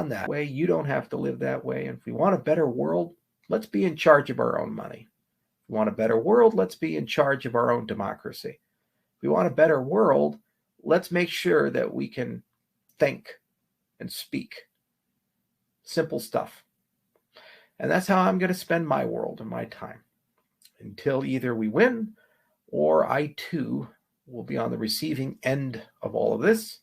beyond that way. You don't have to live that way. And if we want a better world, let's be in charge of our own money. If we want a better world, let's be in charge of our own democracy. If we want a better world, let's make sure that we can think and speak. Simple stuff. And that's how I'm going to spend my world and my time until either we win or I too will be on the receiving end of all of this,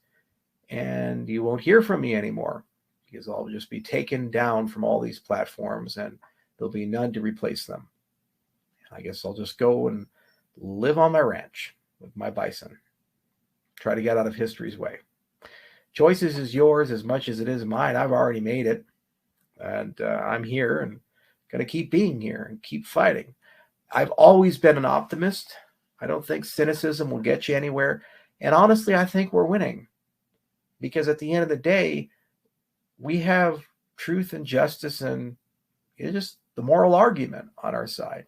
and you won't hear from me anymore because I'll just be taken down from all these platforms and there'll be none to replace them. I guess I'll just go and live on my ranch with my bison. Try to get out of history's way. Choices is yours as much as it is mine. I've already made it, and I'm here and going to keep being here and keep fighting. I've always been an optimist. I don't think cynicism will get you anywhere. And honestly, I think we're winning. Because at the end of the day, we have truth and justice and just the moral argument on our side.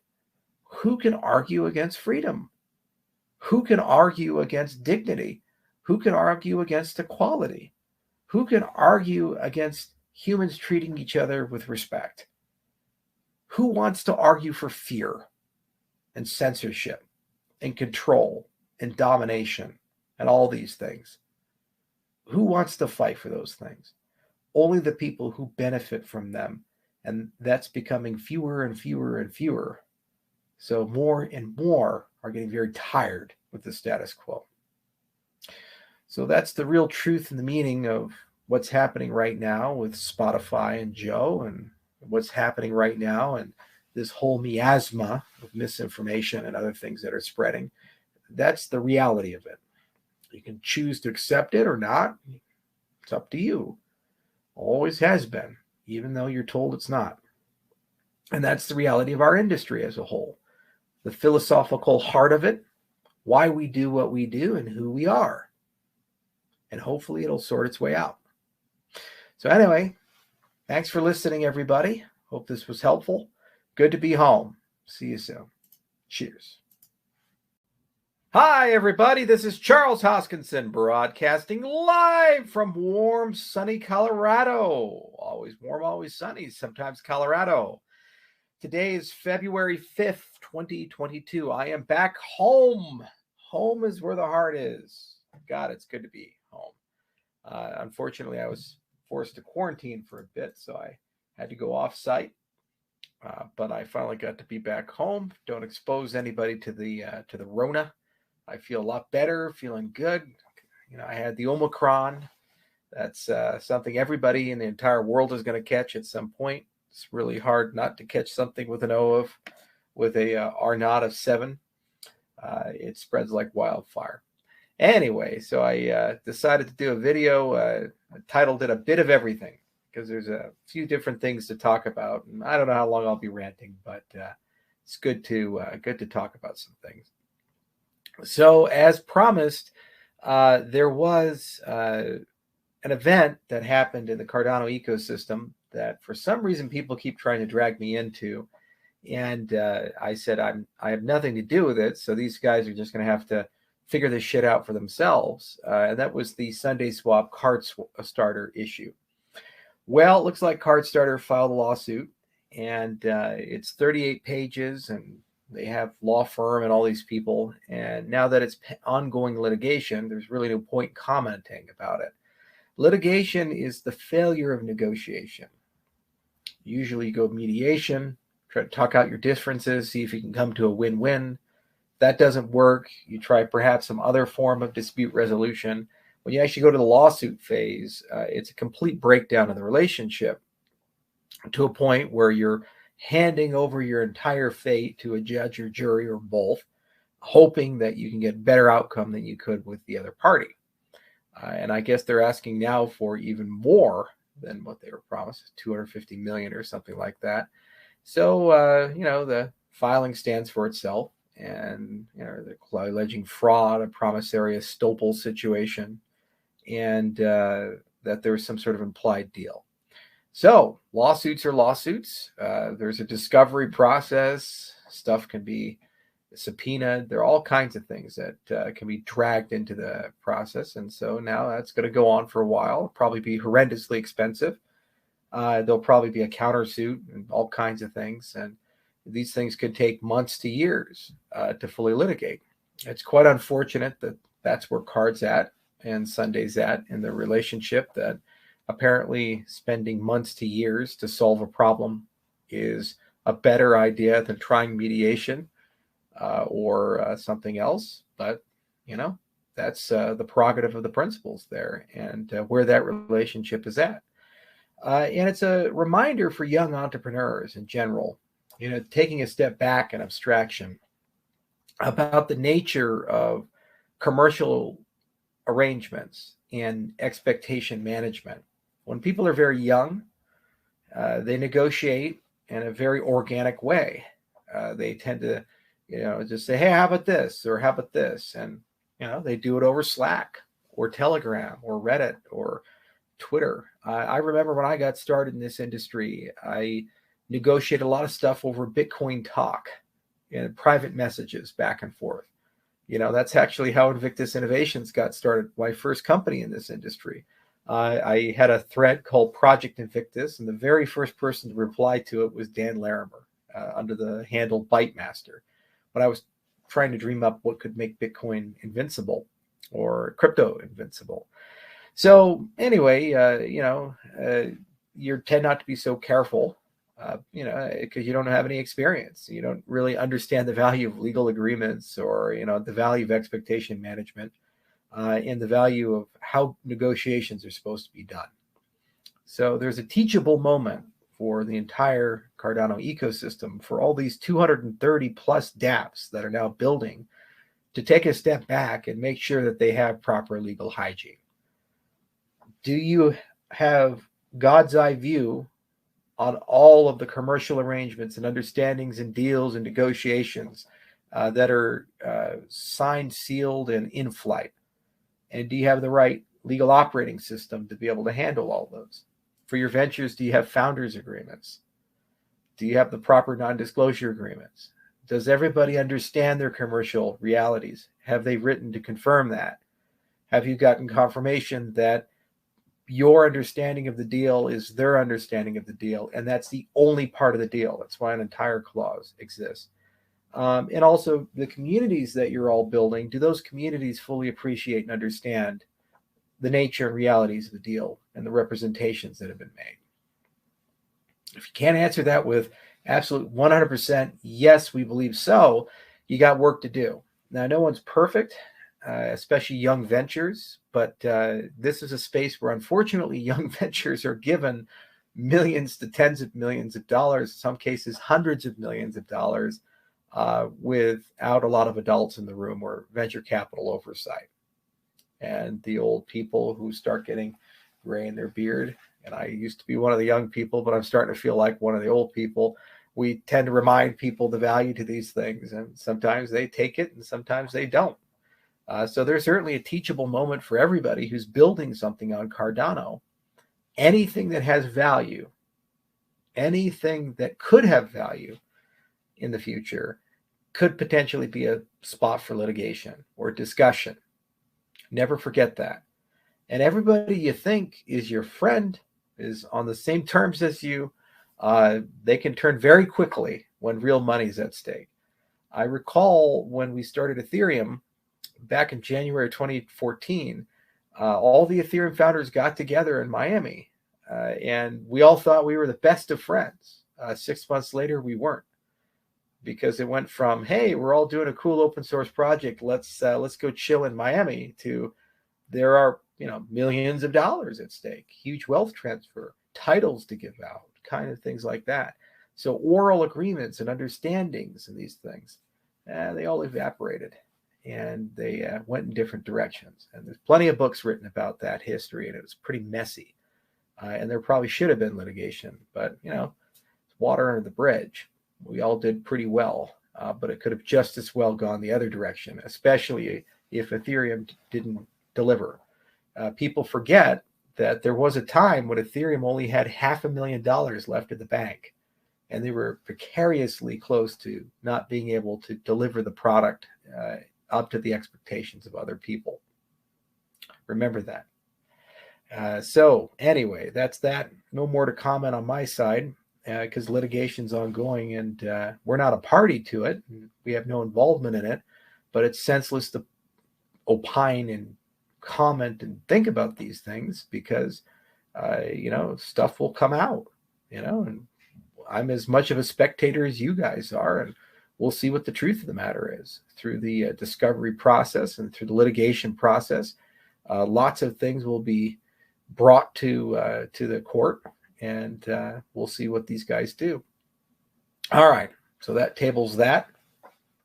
Who can argue against freedom? Who can argue against dignity? Who can argue against equality? Who can argue against humans treating each other with respect? Who wants to argue for fear and censorship and control and domination and all these things? Who wants to fight for those things? Only the people who benefit from them. And that's becoming fewer and fewer and fewer. So more and more are getting very tired with the status quo. So that's the real truth and the meaning of what's happening right now with Spotify and Joe, and what's happening right now and this whole miasma of misinformation and other things that are spreading. That's the reality of it. You can choose to accept it or not. It's up to you. Always has been, even though you're told it's not. And that's the reality of our industry as a whole. The philosophical heart of it, why we do what we do and who we are. And hopefully it'll sort its way out. So anyway, thanks for listening, everybody. Hope this was helpful. Good to be home. See you soon. Cheers. Hi, everybody. This is Charles Hoskinson broadcasting live from warm, sunny Colorado. Always warm, always sunny, sometimes Colorado. Today is February 5th, 2022. I am back home. Home is where the heart is. God, it's good to be home. Unfortunately, I was forced to quarantine for a bit, so I had to go off-site. But I finally got to be back home. Don't expose anybody to the Rona. I feel a lot better, feeling good. You know, I had the Omicron. That's something everybody in the entire world is going to catch at some point. It's really hard not to catch something with an with a R naught of 7. It spreads like wildfire. Anyway, so I decided to do a video. I titled it "A Bit of Everything," because there's a few different things to talk about, and I don't know how long I'll be ranting, but it's good to talk about some things. So, as promised, there was an event that happened in the Cardano ecosystem that, for some reason, people keep trying to drag me into, and I said I have nothing to do with it. So these guys are just going to have to figure this shit out for themselves. And that was the Sunday Swap card starter issue. Well, it looks like CardStarter filed a lawsuit, and it's 38 pages, and they have law firm and all these people. And now that it's ongoing litigation, there's really no point commenting about it. Litigation is the failure of negotiation. Usually you go mediation, try to talk out your differences, see if you can come to a win-win. If that doesn't work, you try perhaps some other form of dispute resolution. When you actually go to the lawsuit phase, it's a complete breakdown of the relationship to a point where you're handing over your entire fate to a judge or jury or both, hoping that you can get a better outcome than you could with the other party. And I guess they're asking now for even more than what they were promised, 250 million or something like that. So, you know, the filing stands for itself, and, you know, they're alleging fraud, a promissory estoppel situation, and that there's some sort of implied deal. So lawsuits are lawsuits. There's a discovery process. Stuff can be subpoenaed. There are all kinds of things that can be dragged into the process. And so now that's going to go on for a while. It'll probably be horrendously expensive. There'll probably be a countersuit and all kinds of things. And these things could take months to years to fully litigate. It's quite unfortunate that that's where Card's at and Sunday's at in the relationship, that apparently spending months to years to solve a problem is a better idea than trying mediation or something else. But, that's the prerogative of the principals there and where that relationship is at. And it's a reminder for young entrepreneurs in general, taking a step back in abstraction about the nature of commercial arrangements and expectation management. When people are very young, they negotiate in a very organic way. They tend to, just say, hey, how about this? Or how about this? And, they do it over Slack or Telegram or Reddit or Twitter. I remember when I got started in this industry, I negotiated a lot of stuff over Bitcoin Talk and private messages back and forth. That's actually how Invictus Innovations got started, my first company in this industry. I had a thread called Project Invictus, and the very first person to reply to it was Dan Larimer under the handle Bytemaster. When I was trying to dream up what could make Bitcoin invincible or crypto invincible. So anyway, you tend not to be so careful, because you don't have any experience. You don't really understand the value of legal agreements or, the value of expectation management and the value of how negotiations are supposed to be done. So there's a teachable moment for the entire Cardano ecosystem, for all these 230 plus dApps that are now building, to take a step back and make sure that they have proper legal hygiene. Do you have God's eye view on all of the commercial arrangements and understandings and deals and negotiations that are signed, sealed, and in flight? And do you have the right legal operating system to be able to handle all those? For your ventures, do you have founders agreements? Do you have the proper non-disclosure agreements? Does everybody understand their commercial realities? Have they written to confirm that? Have you gotten confirmation that your understanding of the deal is their understanding of the deal, and that's the only part of the deal? That's why an entire clause exists. And also the communities that you're all building, do those communities fully appreciate and understand the nature and realities of the deal and the representations that have been made? If you can't answer that with absolute 100%, yes, we believe so, you got work to do. Now, no one's perfect, especially young ventures, but this is a space where unfortunately young ventures are given millions to tens of millions of dollars, in some cases hundreds of millions of dollars, without a lot of adults in the room or venture capital oversight. And the old people who start getting gray in their beard, and I used to be one of the young people, but I'm starting to feel like one of the old people, we tend to remind people the value to these things, and sometimes they take it and sometimes they don't. So there's certainly a teachable moment for everybody who's building something on Cardano. Anything that has value, anything that could have value in the future, could potentially be a spot for litigation or discussion. Never forget that. And everybody you think is your friend, is on the same terms as you, they can turn very quickly when real money is at stake. I recall when we started Ethereum back in January 2014, all the Ethereum founders got together in Miami, and we all thought we were the best of friends. 6 months later, we weren't, because it went from, hey, we're all doing a cool open source project, let's go chill in Miami, to there are millions of dollars at stake, huge wealth transfer, titles to give out, kind of things like that. So oral agreements and understandings and these things, they all evaporated, and they went in different directions. And there's plenty of books written about that history, and it was pretty messy. And there probably should have been litigation, but it's water under the bridge. We all did pretty well, but it could have just as well gone the other direction, especially if Ethereum didn't deliver. People forget that there was a time when Ethereum only had $500,000 left in the bank, and they were precariously close to not being able to deliver the product up to the expectations of other people. Remember that. So anyway, that's that. No more to comment on my side because litigation's ongoing and we're not a party to it. We have no involvement in it, but it's senseless to opine and comment and think about these things because, stuff will come out, and I'm as much of a spectator as you guys are, and we'll see what the truth of the matter is through the discovery process and through the litigation process. Lots of things will be brought to the court, and we'll see what these guys do. All right, so that tables that.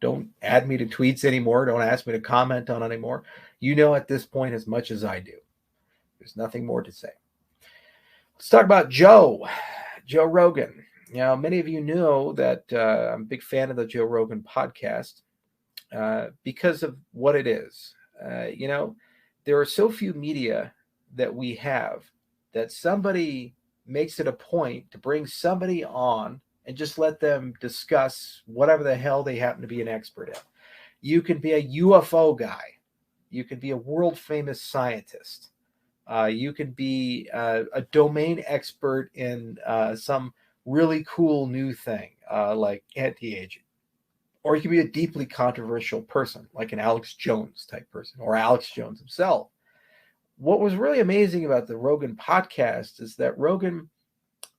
Don't add me to tweets anymore. Don't ask me to comment on anymore. You know at this point as much as I do. There's nothing more to say. Let's talk about Joe Rogan. Many of you know that I'm a big fan of the Joe Rogan podcast because of what it is. There are so few media that we have that somebody makes it a point to bring somebody on and just let them discuss whatever the hell they happen to be an expert in. You can be a UFO guy. You can be a world famous scientist. You can be a domain expert in some really cool new thing like anti-aging. Or you can be a deeply controversial person like an Alex Jones type person or Alex Jones himself. What was really amazing about the Rogan podcast is that Rogan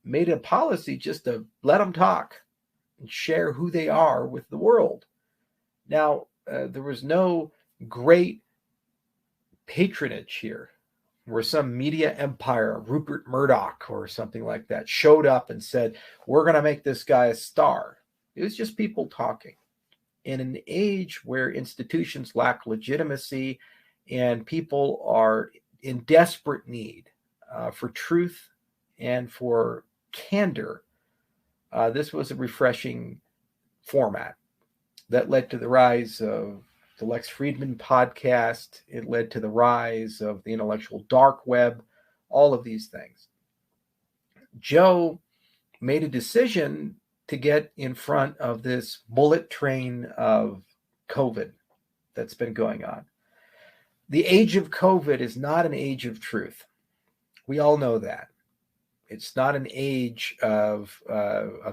made a policy just to let them talk and share who they are with the world. Now, there was no great patronage here where some media empire, Rupert Murdoch or something like that, showed up and said, we're going to make this guy a star. It was just people talking. In an age where institutions lack legitimacy and people are in desperate need for truth and for candor, this was a refreshing format that led to the rise of the Lex Friedman podcast. It led to the rise of the intellectual dark web, all of these things. Joe made a decision to get in front of this bullet train of COVID that's been going on. The age of COVID is not an age of truth. We all know that. It's not an age of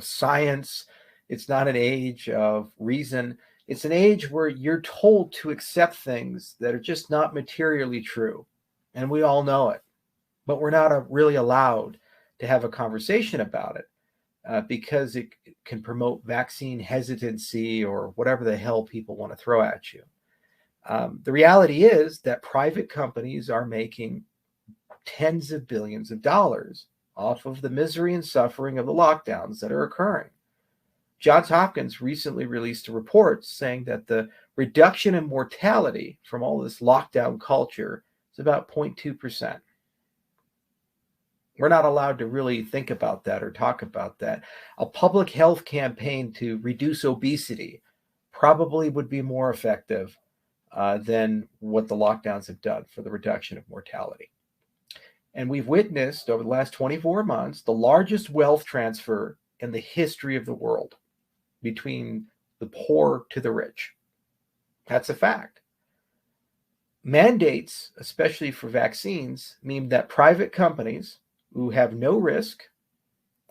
science. It's not an age of reason. It's an age where you're told to accept things that are just not materially true. And we all know it. But we're not really allowed to have a conversation about it because it can promote vaccine hesitancy or whatever the hell people want to throw at you. The reality is that private companies are making tens of billions of dollars off of the misery and suffering of the lockdowns that are occurring. Johns Hopkins recently released a report saying that the reduction in mortality from all this lockdown culture is about 0.2%. We're not allowed to really think about that or talk about that. A public health campaign to reduce obesity probably would be more effective than what the lockdowns have done for the reduction of mortality. And we've witnessed over the last 24 months the largest wealth transfer in the history of the world between the poor to the rich. That's a fact. Mandates, especially for vaccines, mean that private companies who have no risk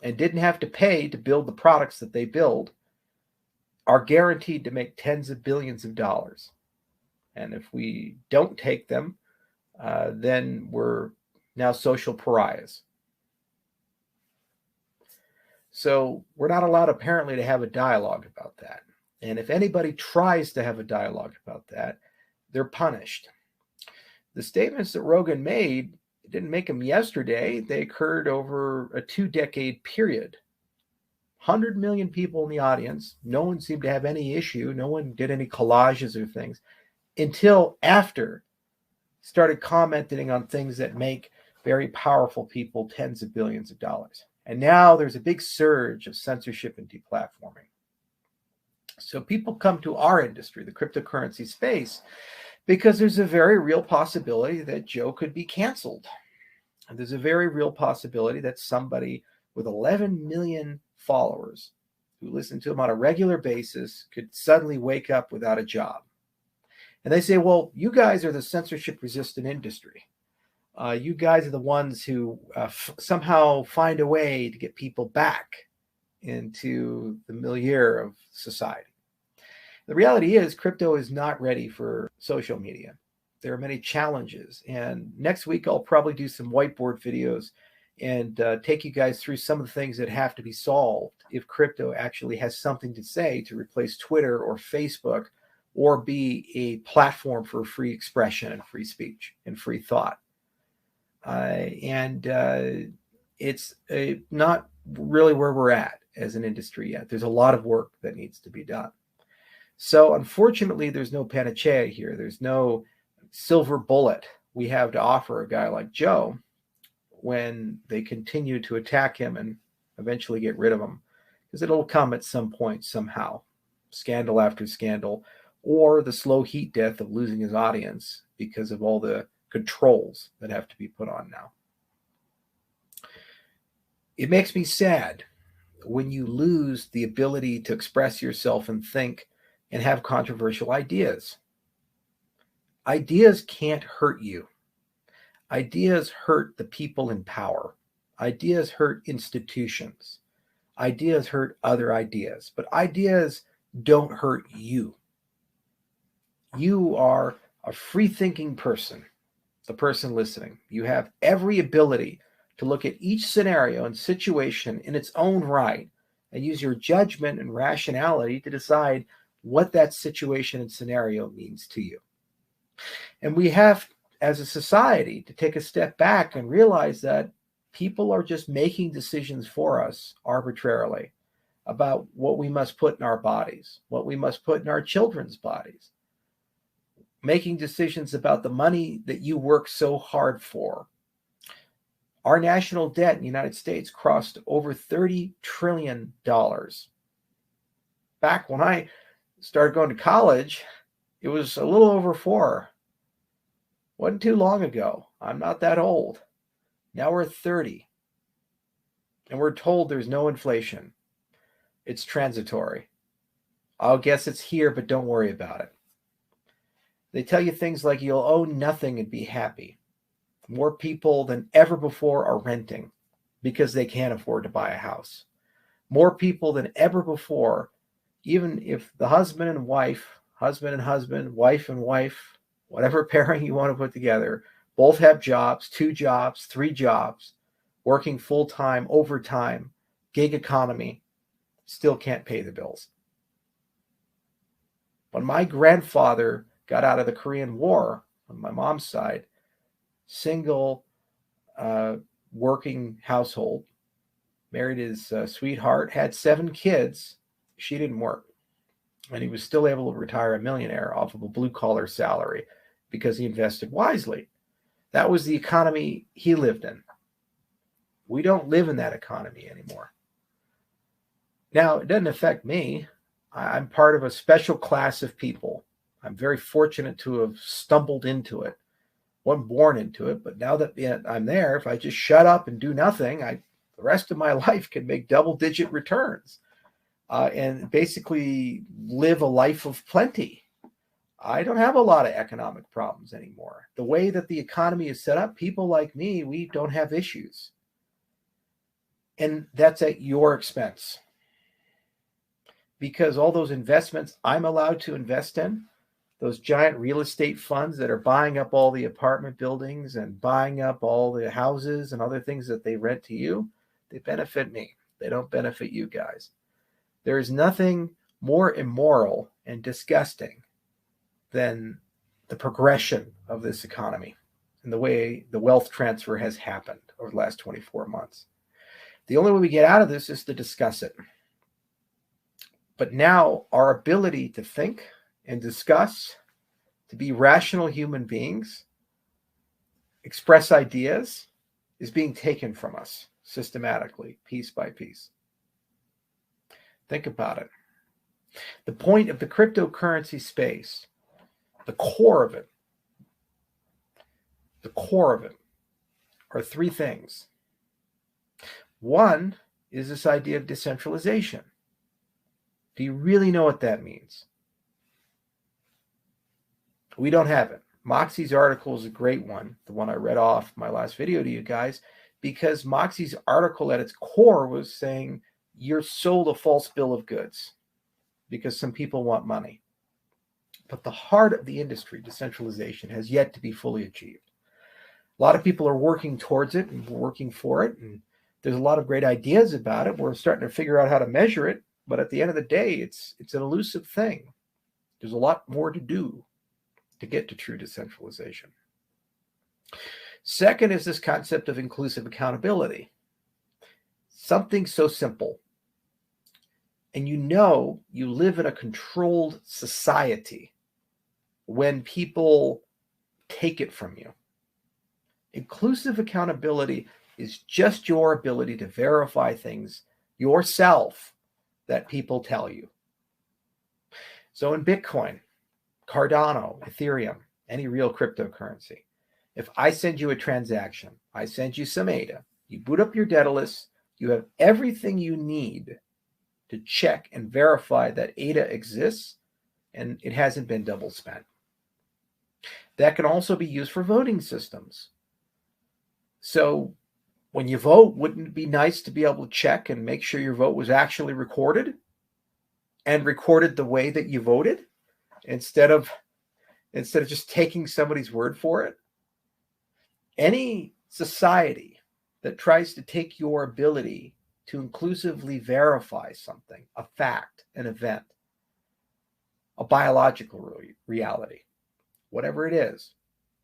and didn't have to pay to build the products that they build are guaranteed to make tens of billions of dollars. And if we don't take them, then we're now social pariahs. So we're not allowed apparently to have a dialogue about that. And if anybody tries to have a dialogue about that, they're punished. The statements that Rogan made, didn't make them yesterday. They occurred over a 2-decade period. 100 million people in the audience. No one seemed to have any issue. No one did any collages or things until after started commenting on things that make very powerful people tens of billions of dollars. And now there's a big surge of censorship and deplatforming. So people come to our industry, the cryptocurrency space, because there's a very real possibility that Joe could be canceled. And there's a very real possibility that somebody with 11 million followers who listen to him on a regular basis could suddenly wake up without a job. And they say, well, you guys are the censorship resistant industry. You guys are the ones who somehow find a way to get people back into the milieu of society. The reality is crypto is not ready for social media. There are many challenges. And next week, I'll probably do some whiteboard videos and take you guys through some of the things that have to be solved if crypto actually has something to say to replace Twitter or Facebook or be a platform for free expression and free speech and free thought. It's not really where we're at as an industry yet. There's a lot of work that needs to be done. So unfortunately, there's no panacea here. There's no silver bullet we have to offer a guy like Joe when they continue to attack him and eventually get rid of him, because it'll come at some point somehow, scandal after scandal, or the slow heat death of losing his audience because of all the controls that have to be put on now. It makes me sad when you lose the ability to express yourself and think and have controversial ideas. Ideas can't hurt you. Ideas hurt the people in power. Ideas hurt institutions. Ideas hurt other ideas, but ideas don't hurt you. You are a free-thinking person, the person listening. You have every ability to look at each scenario and situation in its own right and use your judgment and rationality to decide what that situation and scenario means to you. And we have, as a society, to take a step back and realize that people are just making decisions for us arbitrarily about what we must put in our bodies, what we must put in our children's bodies, making decisions about the money that you work so hard for. Our national debt in the United States crossed over $30 trillion. Back when I started going to college, it was a little over 4. Wasn't too long ago. I'm not that old. Now we're 30. And we're told there's no inflation. It's transitory. I'll guess it's here, but don't worry about it. They tell you things like you'll owe nothing and be happy. More people than ever before are renting because they can't afford to buy a house. More people than ever before, even if the husband and husband, wife and wife, whatever pairing you want to put together, both have jobs, 2 jobs, 3 jobs, working full-time, overtime, gig economy, still can't pay the bills. When my grandfather got out of the Korean War on my mom's side, single working household, married his sweetheart, had 7 kids. She didn't work. And he was still able to retire a millionaire off of a blue-collar salary because he invested wisely. That was the economy he lived in. We don't live in that economy anymore. Now, it doesn't affect me. I'm part of a special class of people. I'm very fortunate to have stumbled into it. Wasn't born into it, but now that I'm there, if I just shut up and do nothing, the rest of my life can make double-digit returns and basically live a life of plenty. I don't have a lot of economic problems anymore. The way that the economy is set up, people like me, we don't have issues. And that's at your expense. Because all those investments I'm allowed to invest in, those giant real estate funds that are buying up all the apartment buildings and buying up all the houses and other things that they rent to you, they benefit me. They don't benefit you guys. There is nothing more immoral and disgusting than the progression of this economy and the way the wealth transfer has happened over the last 24 months. The only way we get out of this is to discuss it. But now our ability to think and discuss, to be rational human beings, express ideas, is being taken from us systematically, piece by piece. Think about it. The point of the cryptocurrency space, the core of it are 3 things. One is this idea of decentralization. Do you really know what that means? We don't have it. Moxie's article is a great one, the one I read off my last video to you guys, because Moxie's article at its core was saying you're sold a false bill of goods because some people want money. But the heart of the industry, decentralization, has yet to be fully achieved. A lot of people are working towards it and working for it, and there's a lot of great ideas about it. We're starting to figure out how to measure it, but at the end of the day, it's an elusive thing. There's a lot more to do to get to true decentralization. Second is this concept of inclusive accountability. Something so simple. And you know you live in a controlled society when people take it from you. Inclusive accountability is just your ability to verify things yourself that people tell you. So in Bitcoin, Cardano, Ethereum, any real cryptocurrency, if I send you a transaction, I send you some ADA, you boot up your Daedalus, you have everything you need to check and verify that ADA exists and it hasn't been double spent. That can also be used for voting systems. So when you vote, wouldn't it be nice to be able to check and make sure your vote was actually recorded and recorded the way that you voted instead of just taking somebody's word for it? Any society that tries to take your ability to inclusively verify something, a fact, an event, a biological reality, whatever it is,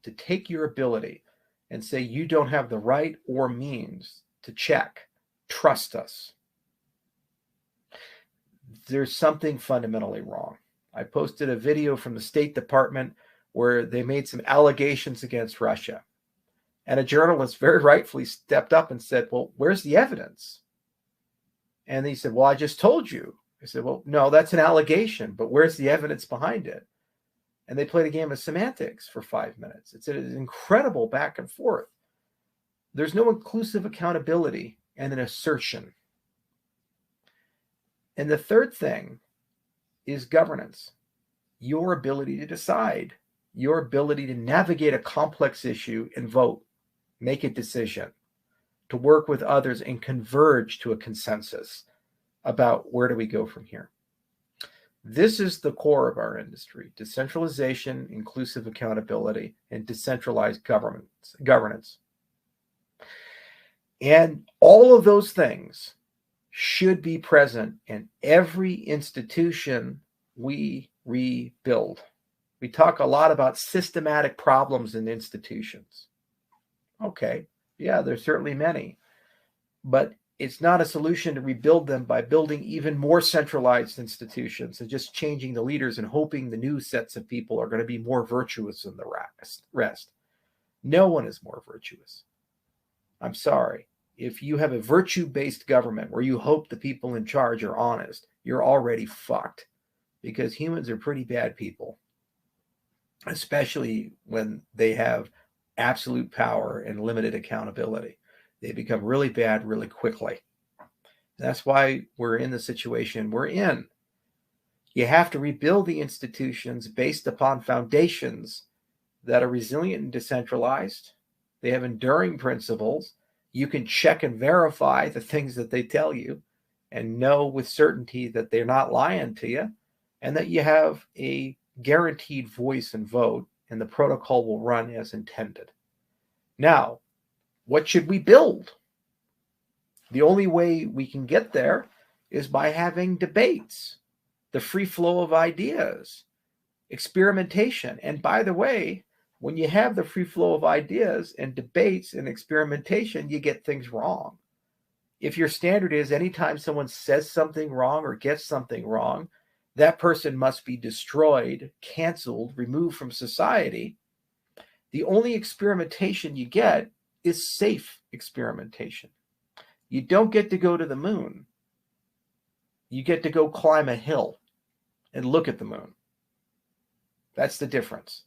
to take your ability and say you don't have the right or means to check, trust us, there's something fundamentally wrong. I posted a video from the State Department where they made some allegations against Russia. And a journalist very rightfully stepped up and said, well, where's the evidence? And he said, well, I just told you. I said, well, no, that's an allegation, but where's the evidence behind it? And they played a game of semantics for 5 minutes. It's an incredible back and forth. There's no inclusive accountability and an assertion. And the third thing is governance. Your ability to decide, your ability to navigate a complex issue and vote, make a decision, to work with others and converge to a consensus about where do we go from here. This is the core of our industry: decentralization, inclusive accountability, and decentralized governance. And all of those things should be present in every institution we rebuild. We talk a lot about systematic problems in institutions. Okay, yeah, there's certainly many, but it's not a solution to rebuild them by building even more centralized institutions and just changing the leaders and hoping the new sets of people are going to be more virtuous than the rest. No one is more virtuous. I'm sorry. If you have a virtue-based government where you hope the people in charge are honest, you're already fucked, because humans are pretty bad people, especially when they have absolute power and limited accountability. They become really bad really quickly. That's why we're in the situation we're in. You have to rebuild the institutions based upon foundations that are resilient and decentralized. They have enduring principles. You can check and verify the things that they tell you and know with certainty that they're not lying to you, and that you have a guaranteed voice and vote, and the protocol will run as intended. Now, what should we build? The only way we can get there is by having debates, the free flow of ideas, experimentation. And by the way, when you have the free flow of ideas and debates and experimentation, you get things wrong. If your standard is anytime someone says something wrong or gets something wrong, that person must be destroyed, canceled, removed from society, the only experimentation you get is safe experimentation. You don't get to go to the moon. You get to go climb a hill and look at the moon. That's the difference.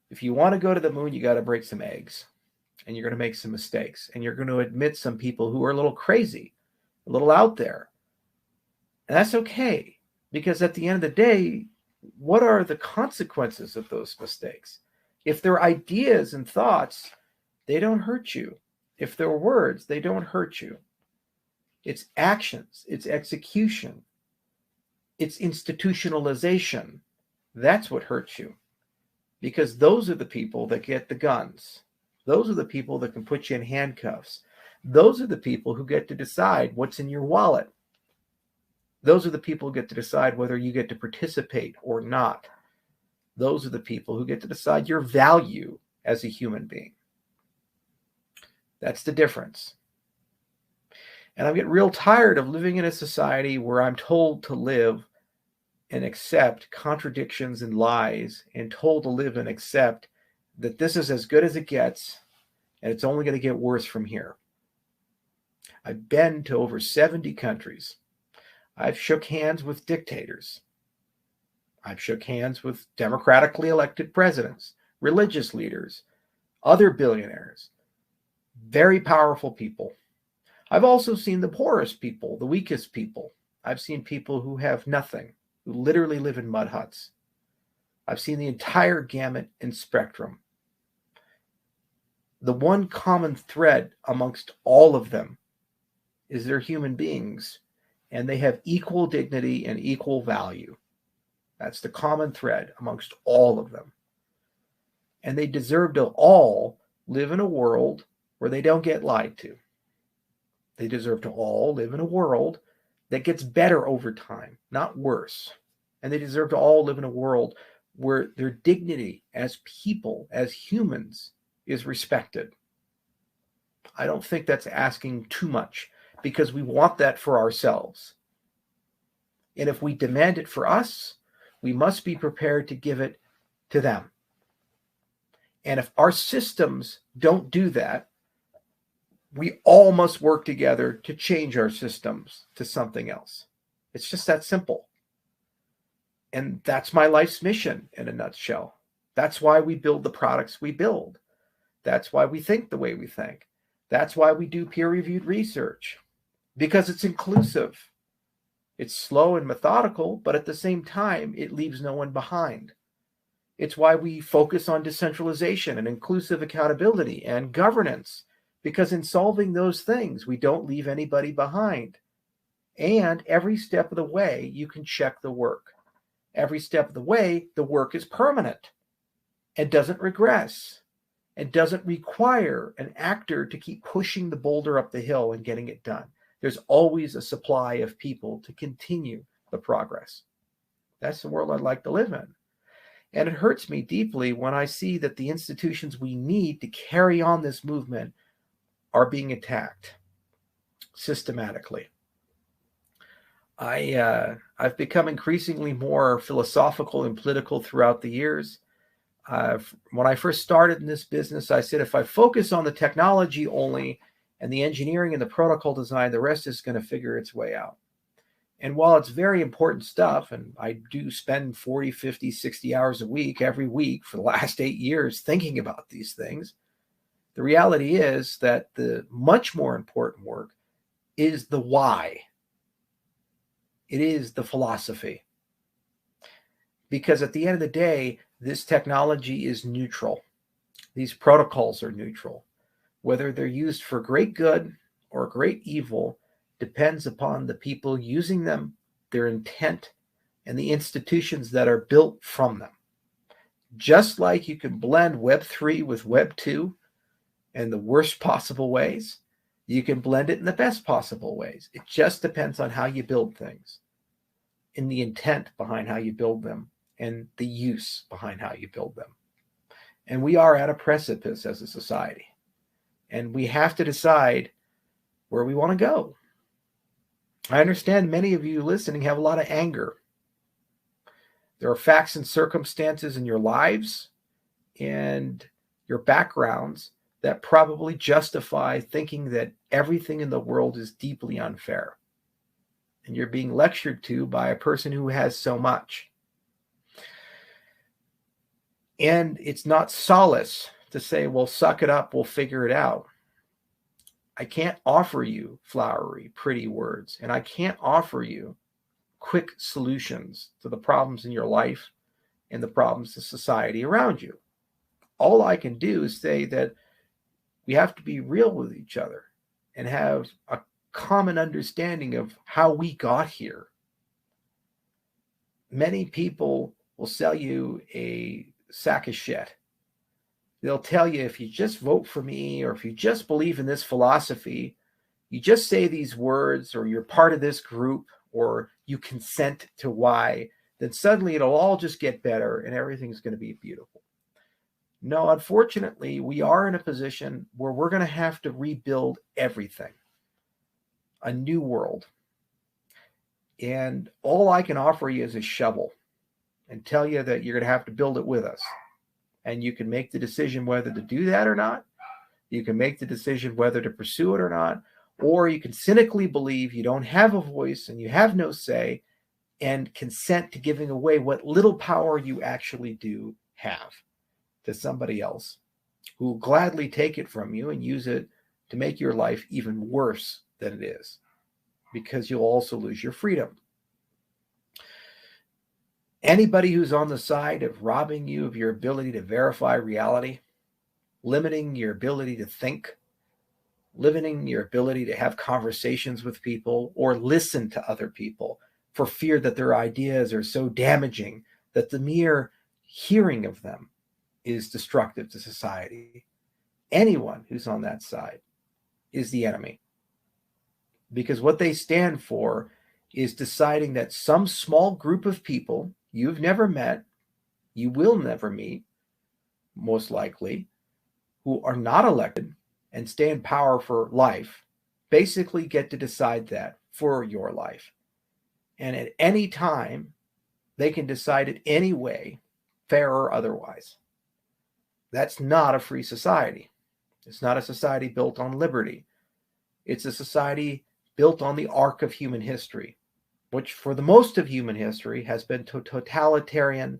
If you want to go to the moon, you got to break some eggs, and you're going to make some mistakes, and you're going to admit some people who are a little crazy, a little out there. And that's okay, because at the end of the day, what are the consequences of those mistakes? If they're ideas and thoughts, they don't hurt you. If they're words, they don't hurt you. It's actions, it's execution, it's institutionalization. That's what hurts you. Because those are the people that get the guns. Those are the people that can put you in handcuffs. Those are the people who get to decide what's in your wallet. Those are the people who get to decide whether you get to participate or not. Those are the people who get to decide your value as a human being. That's the difference. And I'm getting real tired of living in a society where I'm told to live and accept contradictions and lies, and told to live and accept that this is as good as it gets and it's only going to get worse from here. I've been to over 70 countries. I've shook hands with dictators. I've shook hands with democratically elected presidents, religious leaders, other billionaires, very powerful people. I've also seen the poorest people, the weakest people. I've seen people who have nothing, who literally live in mud huts. I've seen the entire gamut and spectrum. The one common thread amongst all of them is they're human beings, and they have equal dignity and equal value. That's the common thread amongst all of them. And they deserve to all live in a world where they don't get lied to. They deserve to all live in a world that gets better over time, not worse. And they deserve to all live in a world where their dignity as people, as humans, is respected. I don't think that's asking too much, because we want that for ourselves. And if we demand it for us, we must be prepared to give it to them. And if our systems don't do that, we all must work together to change our systems to something else. It's just that simple. And that's my life's mission in a nutshell. That's why we build the products we build. That's why we think the way we think. That's why we do peer-reviewed research, because it's inclusive. It's slow and methodical, but at the same time, it leaves no one behind. It's why we focus on decentralization and inclusive accountability and governance, because in solving those things, we don't leave anybody behind. And every step of the way, you can check the work. Every step of the way, the work is permanent and doesn't regress and doesn't require an actor to keep pushing the boulder up the hill and getting it done. There's always a supply of people to continue the progress. That's the world I'd like to live in. And it hurts me deeply when I see that the institutions we need to carry on this movement are being attacked systematically. I've become increasingly more philosophical and political throughout the years. When I first started in this business, I said, if I focus on the technology only and the engineering and the protocol design, the rest is going to figure its way out. And while it's very important stuff, and I do spend 40, 50, 60 hours a week, every week for the last 8 years thinking about these things, the reality is that the much more important work is the why. It is the philosophy. Because at the end of the day, this technology is neutral. These protocols are neutral. Whether they're used for great good or great evil depends upon the people using them, their intent, and the institutions that are built from them. Just like you can blend Web3 with Web2 in the worst possible ways, you can blend it in the best possible ways. It just depends on how you build things, and the intent behind how you build them, and the use behind how you build them. And we are at a precipice as a society. And we have to decide where we want to go. I understand many of you listening have a lot of anger. There are facts and circumstances in your lives and your backgrounds that probably justify thinking that everything in the world is deeply unfair. And you're being lectured to by a person who has so much. And it's not solace to say, well, suck it up, we'll figure it out. I can't offer you flowery, pretty words, and I can't offer you quick solutions to the problems in your life and the problems of society around you. All I can do is say that we have to be real with each other and have a common understanding of how we got here. Many people will sell you a sack of shit. They'll tell you, if you just vote for me, or if you just believe in this philosophy, you just say these words, or you're part of this group, or you consent to Y, then suddenly it'll all just get better and everything's going to be beautiful. No, unfortunately, we are in a position where we're going to have to rebuild everything. A new world. And all I can offer you is a shovel and tell you that you're going to have to build it with us. And you can make the decision whether to do that or not. You can make the decision whether to pursue it or not. Or you can cynically believe you don't have a voice and you have no say and consent to giving away what little power you actually do have to somebody else who will gladly take it from you and use it to make your life even worse than it is, because you'll also lose your freedom. Anybody who's on the side of robbing you of your ability to verify reality, limiting your ability to think, limiting your ability to have conversations with people or listen to other people for fear that their ideas are so damaging that the mere hearing of them is destructive to society. Anyone who's on that side is the enemy. Because what they stand for is deciding that some small group of people you've never met, you will never meet, most likely, who are not elected and stay in power for life, basically get to decide that for your life. And at any time, they can decide it any way, fair or otherwise. That's not a free society. It's not a society built on liberty. It's a society built on the arc of human history, which for the most of human history has been totalitarian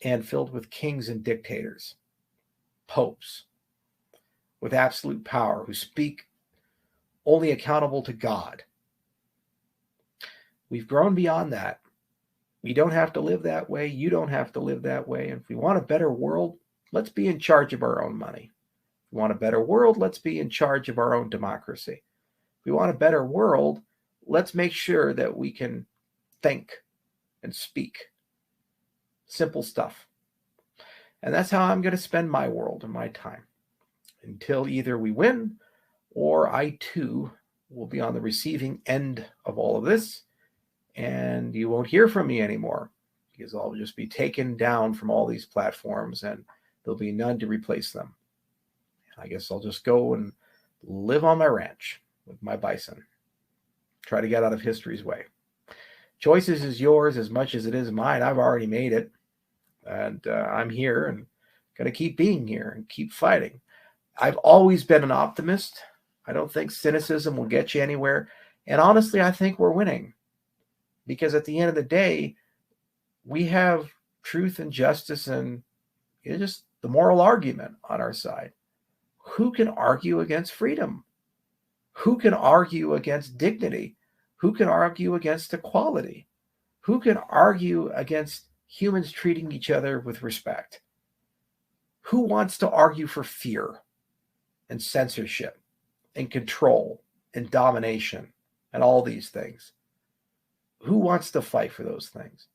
and filled with kings and dictators, popes with absolute power who speak only accountable to God. We've grown beyond that. We don't have to live that way. You don't have to live that way. And if we want a better world, let's be in charge of our own money. If we want a better world, let's be in charge of our own democracy. If we want a better world, let's make sure that we can think and speak. Simple stuff. And that's how I'm going to spend my world and my time until either we win or I too will be on the receiving end of all of this and you won't hear from me anymore because I'll just be taken down from all these platforms and there'll be none to replace them. I guess I'll just go and live on my ranch with my bison. Try to get out of history's way. Choices is yours as much as it is mine. I've already made it. And I'm here and going to keep being here and keep fighting. I've always been an optimist. I don't think cynicism will get you anywhere. And honestly, I think we're winning. Because at the end of the day, we have truth and justice and just the moral argument on our side. Who can argue against freedom? Who can argue against dignity? Who can argue against equality? Who can argue against humans treating each other with respect? Who wants to argue for fear and censorship and control and domination and all these things? Who wants to fight for those things?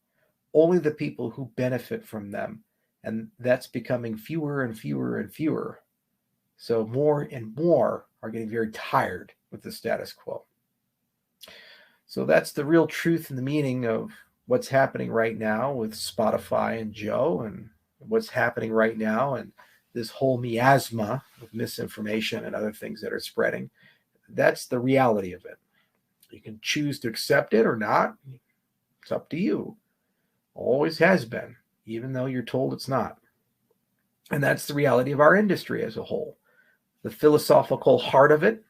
Only the people who benefit from them. And that's becoming fewer and fewer and fewer. So more and more are getting very tired with the status quo. So that's the real truth and the meaning of what's happening right now with Spotify and Joe and what's happening right now and this whole miasma of misinformation and other things that are spreading. That's the reality of it. You can choose to accept it or not. It's up to you. Always has been, even though you're told it's not. And that's the reality of our industry as a whole. The philosophical heart of it,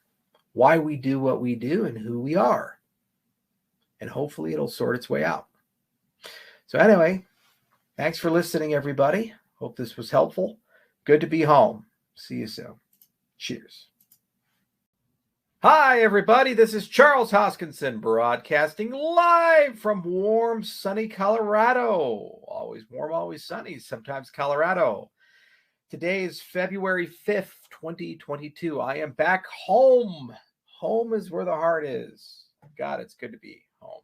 why we do what we do and who we are. And hopefully it'll sort its way out. So anyway, thanks for listening, everybody. Hope this was helpful. Good to be home. See you soon. Cheers. Hi, everybody. This is Charles Hoskinson broadcasting live from warm, sunny Colorado. Always warm, always sunny, sometimes Colorado. Today is February 5th, 2022. I am back home. Home is where the heart is. God, it's good to be home.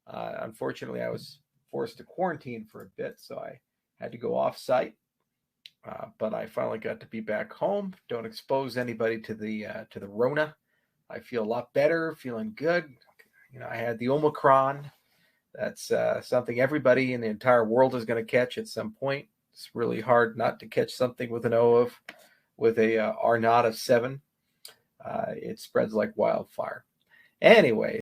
Unfortunately, I was forced to quarantine for a bit, so I had to go off site. But I finally got to be back home. Don't expose anybody to the Rona. I feel a lot better, feeling good. I had the Omicron. That's something everybody in the entire world is going to catch at some point. It's really hard not to catch something with an with a R naught of 7. It spreads like wildfire. Anyway,